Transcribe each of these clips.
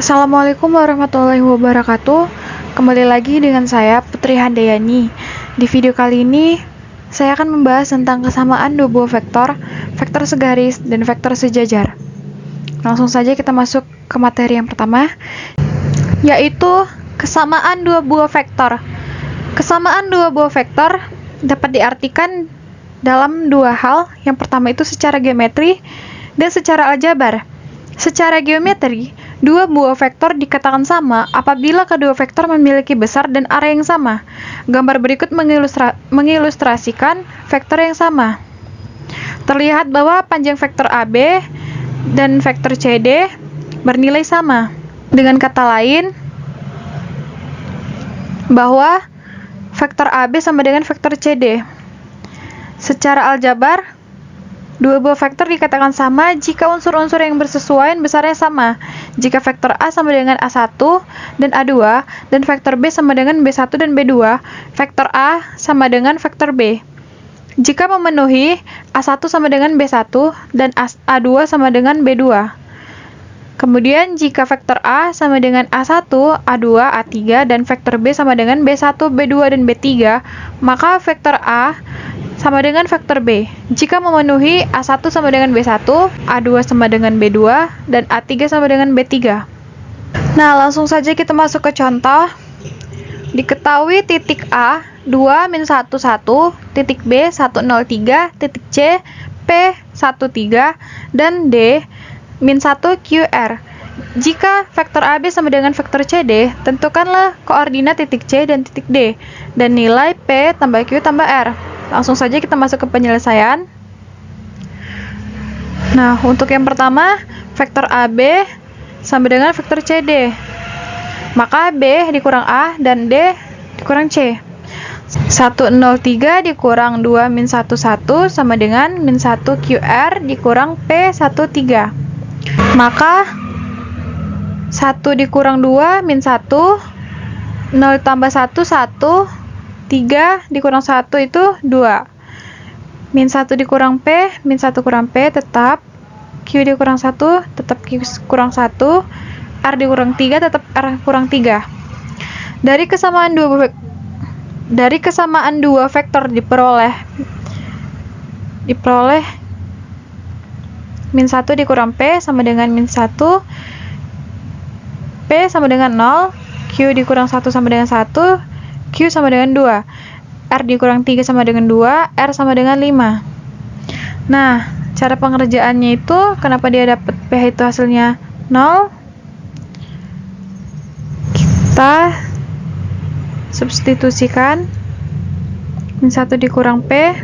Assalamualaikum warahmatullahi wabarakatuh. Kembali lagi dengan saya Putri Handayani. Di video kali ini saya akan membahas tentang kesamaan dua buah vektor, vektor segaris dan vektor sejajar. Langsung saja kita masuk ke materi yang pertama, yaitu kesamaan dua buah vektor. Kesamaan dua buah vektor dapat diartikan dalam dua hal. Yang pertama itu secara geometri dan secara aljabar. Secara geometri, dua buah vektor dikatakan sama apabila kedua vektor memiliki besar dan area yang sama. Gambar berikut mengilustrasikan vektor yang sama. Terlihat bahwa panjang vektor AB dan vektor CD bernilai sama. Dengan kata lain, bahwa vektor AB sama dengan vektor CD. Secara aljabar, dua buah vektor dikatakan sama jika unsur-unsur yang bersesuaian besarnya sama. Jika vektor A sama dengan A1 dan A2, dan vektor B sama dengan B1 dan B2, vektor A sama dengan vektor B. Jika memenuhi, A1 sama dengan B1 dan A2 sama dengan B2. Kemudian jika vektor A sama dengan A1, A2, A3, dan vektor B sama dengan B1, B2, dan B3, maka vektor A sama dengan vektor B. Jika memenuhi, A1 sama dengan B1, A2 sama dengan B2, dan A3 sama dengan B3. Nah, langsung saja kita masuk ke contoh. Diketahui titik A 2, min 1, 1, titik B 1, 0, 3, titik C P 1, 3, dan D min 1, Q, R. Jika vektor AB sama dengan vektor CD, tentukanlah koordinat titik C dan titik D, dan nilai P tambah Q tambah R. Langsung saja kita masuk ke penyelesaian. Nah, untuk yang pertama, vektor AB sama dengan vektor CD. Maka B dikurang A dan D dikurang C. 103 dikurang 2 min 11 sama dengan min 1 QR dikurang P13. Maka 1 dikurang 2 min 1, 0 tambah 1, 1, 3 dikurang 1 itu 2. Min 1 dikurang P, min 1 kurang P tetap. Q dikurang 1 tetap Q kurang 1. R dikurang 3 tetap R kurang 3. Dari kesamaan dua vektor diperoleh min 1 dikurang P sama dengan min 1, P sama dengan 0, Q dikurang 1 sama dengan 1, Q sama dengan 2, R dikurang 3 sama dengan 2, R sama dengan 5. Nah, cara pengerjaannya itu, kenapa dia dapat pH itu hasilnya 0? Kita substitusikan min 1 dikurang P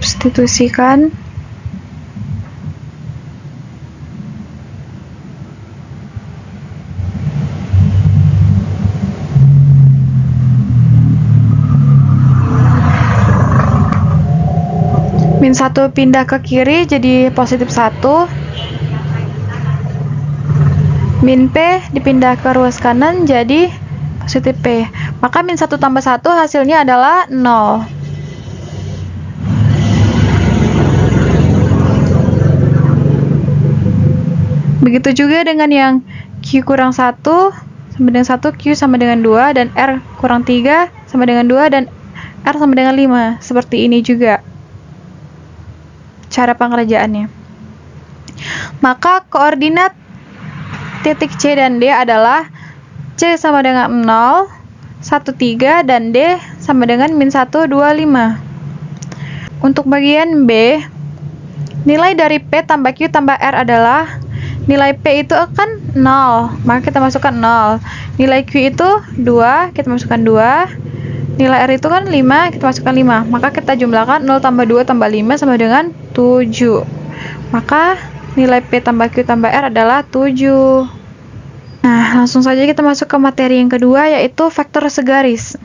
substitusikan min 1 pindah ke kiri jadi positif 1, min P dipindah ke ruas kanan jadi positif P. Maka min 1 tambah 1 hasilnya adalah 0. Begitu juga dengan yang Q kurang 1 sama dengan 1, Q sama dengan 2, dan R kurang 3 sama dengan 2, dan R sama dengan 5. Seperti ini juga cara pengerjaannya. Maka koordinat titik C dan D adalah C sama dengan 0, 1, 3, dan D sama dengan min 1, 2, 5. Untuk bagian B, nilai dari P tambah Q tambah R adalah nilai P itu akan 0, maka kita masukkan 0. Nilai Q itu 2, kita masukkan 2. Nilai R itu kan 5, kita masukkan 5. Maka kita jumlahkan 0 tambah 2 tambah 5 sama dengan 7. Maka nilai P tambah Q tambah R adalah 7. Nah, langsung saja kita masuk ke materi yang kedua, yaitu vektor segaris.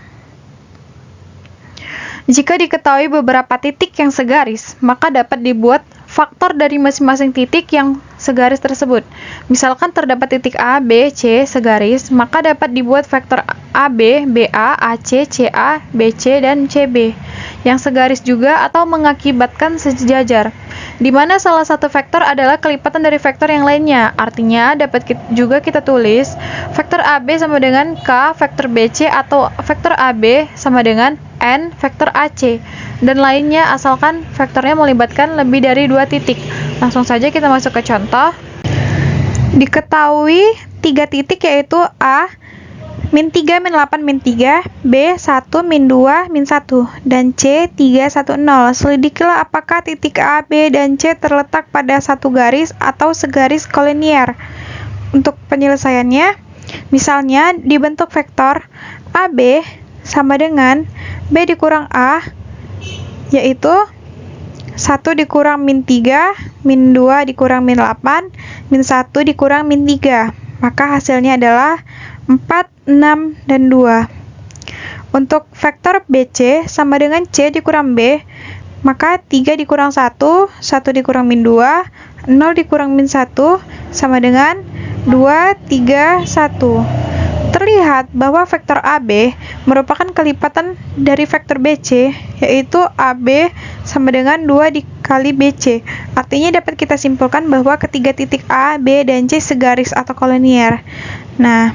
Jika diketahui beberapa titik yang segaris, maka dapat dibuat faktor dari masing-masing titik yang segaris tersebut. Misalkan terdapat titik A, B, C segaris, maka dapat dibuat vektor AB, BA, AC, CA, BC, dan CB yang segaris juga atau mengakibatkan sejajar, di mana salah satu vektor adalah kelipatan dari vektor yang lainnya. Artinya, dapat juga kita tulis vektor AB sama dengan K vektor BC atau vektor AB sama dengan N vektor AC, dan lainnya asalkan vektornya melibatkan lebih dari dua titik. Langsung saja kita masuk ke contoh. Diketahui 3 titik yaitu A, min 3, min 8, min 3, B, 1, min 2, min 1, dan C, 3, 1, 0. Selidikilah apakah titik A, B, dan C terletak pada satu garis atau segaris kolinier. Untuk penyelesaiannya, misalnya dibentuk vektor AB sama dengan B dikurang A, yaitu 1 dikurang min 3, min 2 dikurang min 8, min 1 dikurang min 3. Maka hasilnya adalah 4, 6, dan 2. Untuk vektor BC sama dengan C dikurang B, maka 3 dikurang 1, 1 dikurang min 2, 0 dikurang min 1, sama dengan 2, 3, 1. Terlihat bahwa vektor AB merupakan kelipatan dari vektor BC, yaitu AB sama dengan 2 dikali BC. Artinya dapat kita simpulkan bahwa ketiga titik A, B, dan C segaris atau kolinier. Nah,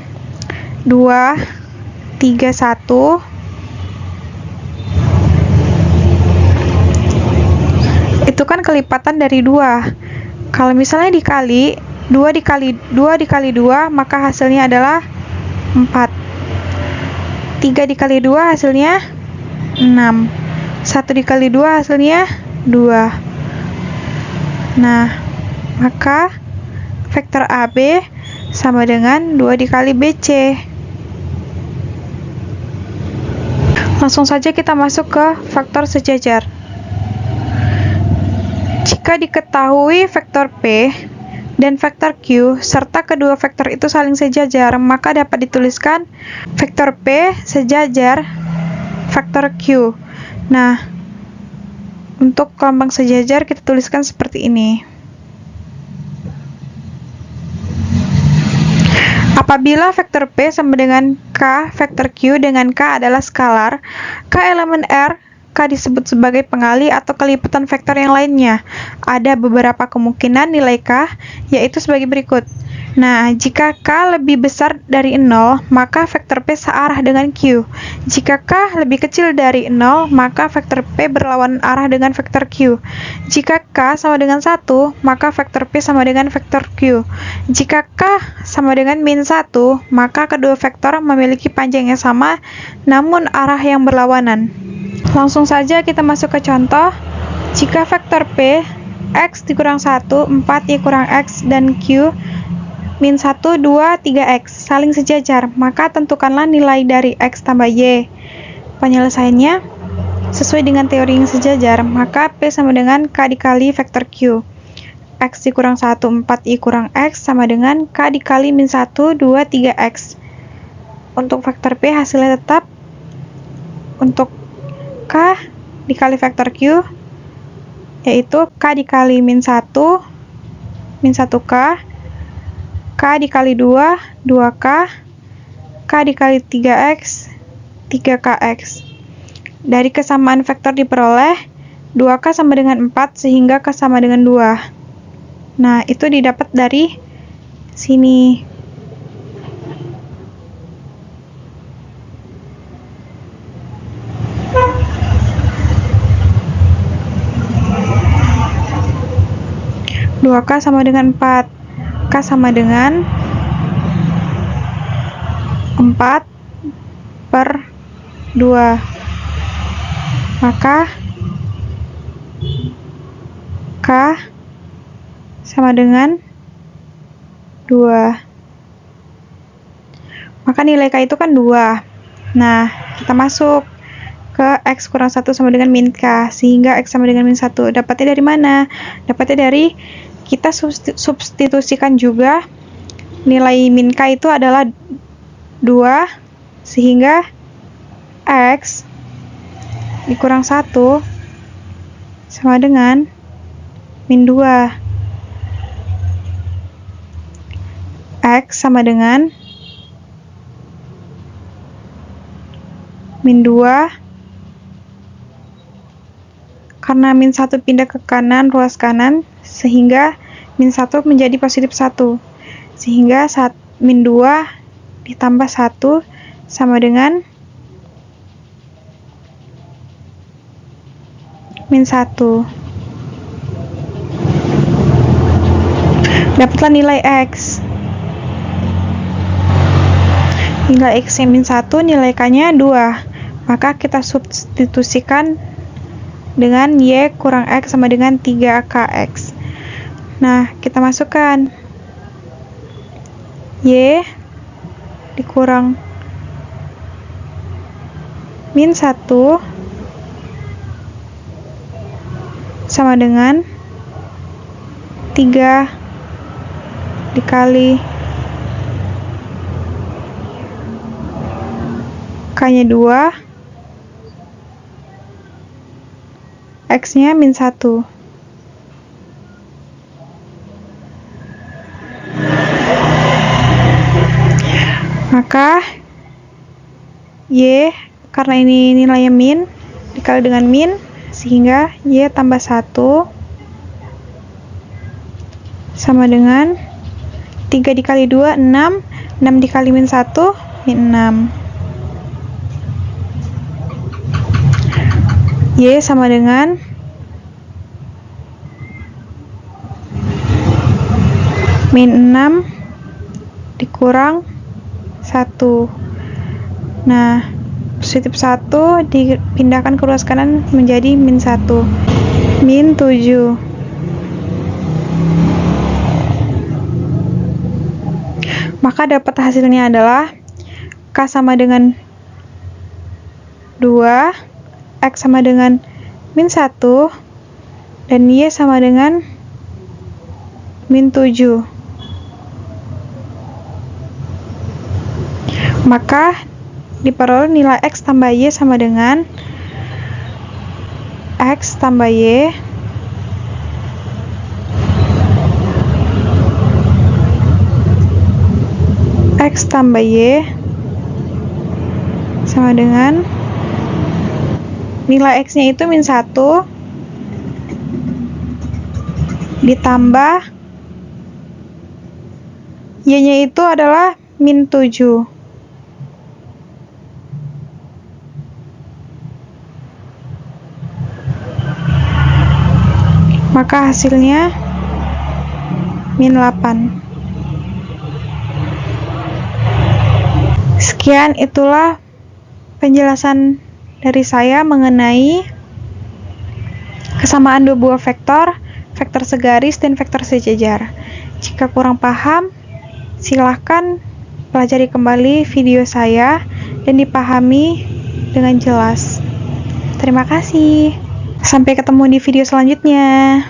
2, 3, 1. Itu kan kelipatan dari 2. Kalau misalnya dikali 2 dikali 2, maka hasilnya adalah 4. 3 dikali 2 hasilnya 6. 1 dikali 2 hasilnya 2. Nah, maka vektor AB sama dengan 2 dikali BC. Langsung saja kita masuk ke vektor sejajar. Jika diketahui vektor P dan vektor Q, serta kedua vektor itu saling sejajar, maka dapat dituliskan vektor P sejajar vektor Q. Nah, untuk gelombang sejajar kita tuliskan seperti ini. Apabila vektor P sama dengan K vektor Q dengan K adalah skalar, K elemen R, K disebut sebagai pengali atau kelipatan vektor yang lainnya. Ada beberapa kemungkinan nilai K, yaitu sebagai berikut. Nah, jika K lebih besar dari 0, maka vektor P searah dengan Q. Jika K lebih kecil dari 0, maka vektor P berlawanan arah dengan vektor Q. Jika K sama dengan 1, maka vektor P sama dengan vektor Q. Jika K sama dengan min 1, maka kedua vektor memiliki panjang yang sama, namun arah yang berlawanan. Langsung saja kita masuk ke contoh. Jika vektor P, X dikurang 1, 4, Y kurang X, dan Q, min 1, 2, 3X, saling sejajar, maka tentukanlah nilai dari X tambah Y. Penyelesaiannya, sesuai dengan teori yang sejajar, maka P sama dengan K dikali vektor Q. X dikurang 1, 4, Y kurang X, sama dengan K dikali min 1, 2, 3X. Untuk vektor P hasilnya tetap, untuk K dikali vektor Q, yaitu K dikali min 1, min 1K, K dikali 2, 2K, K dikali 3X, 3KX. Dari kesamaan vektor diperoleh 2K sama dengan 4, sehingga K sama dengan 2. Nah, itu didapat dari sini. K sama dengan 4, K sama dengan 4 per 2, maka K sama dengan 2, maka nilai K itu kan 2. Nah, kita masuk ke X kurang 1 sama dengan min K, sehingga X sama dengan min 1. Dapatnya dari mana? Dapatnya dari kita substitusikan juga nilai min K itu adalah 2, sehingga X dikurang 1 sama dengan min 2. X sama dengan min 2, karena min 1 pindah ke kanan, ruas kanan, sehingga min 1 menjadi positif 1, sehingga min 2 ditambah 1 sama dengan min 1. Dapatlah nilai X. Nilai X yang min 1, nilai K-nya 2. Maka kita substitusikan dengan Y kurang X sama dengan 3KX. Nah, kita masukkan Y dikurang min 1 sama dengan 3 dikali K-nya 2, X-nya min 1. Maka Y, karena ini nilainya min, dikali dengan min, sehingga Y tambah 1 sama dengan 3 dikali 2, 6. 6 dikali min 1, min 6. Y sama dengan min 6 dikurang 1. Nah, positif 1 dipindahkan ke ruas kanan menjadi min 1. Min 7. Maka dapat hasilnya adalah K sama dengan 2, X sama dengan min 1, dan Y sama dengan min 7. Maka diperoleh nilai X tambah Y sama dengan X tambah Y X tambah Y sama dengan nilai X-nya itu min 1 ditambah Y-nya itu adalah min 7. Maka hasilnya min 8. Sekian, itulah penjelasan dari saya mengenai kesamaan dua buah vektor, vektor segaris dan vektor sejajar. Jika kurang paham, silahkan pelajari kembali video saya dan dipahami dengan jelas. Terima kasih. Sampai ketemu di video selanjutnya.